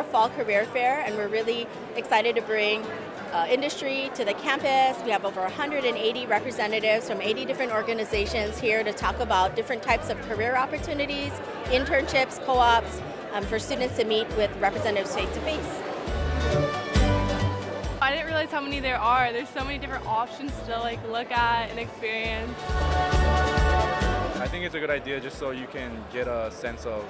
our Fall Career Fair, and we're really excited to bring industry to the campus. We have over 180 representatives from 80 different organizations here to talk about different types of career opportunities, internships, co-ops, for students to meet with representatives face-to-face. I didn't realize how many there are. There's so many different options to look at and experience. I think it's a good idea just so you can get a sense of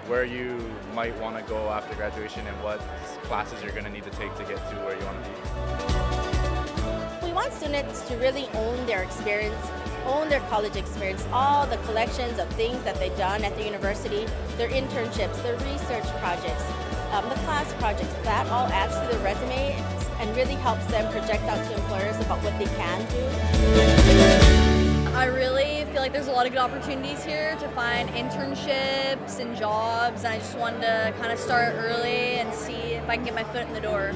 where you might want to go after graduation and what classes you're going to need to take to get to where you want to be. We want students to really own their experience, own their college experience, all the collections of things that they've done at the university, their internships, their research projects, the class projects. That all adds to their resume and really helps them project out to employers about what they can do. I really feel like there's a lot of good opportunities here to find internships and jobs, and I just wanted to kind of start early and see if I can get my foot in the door.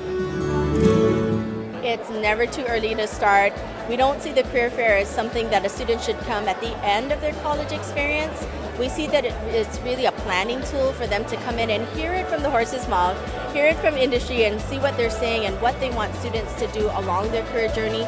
It's never too early to start. We don't see the career fair as something that a student should come at the end of their college experience. We see that it's really a planning tool for them to come in and hear it from the horse's mouth, hear it from industry, and see what they're saying and what they want students to do along their career journey.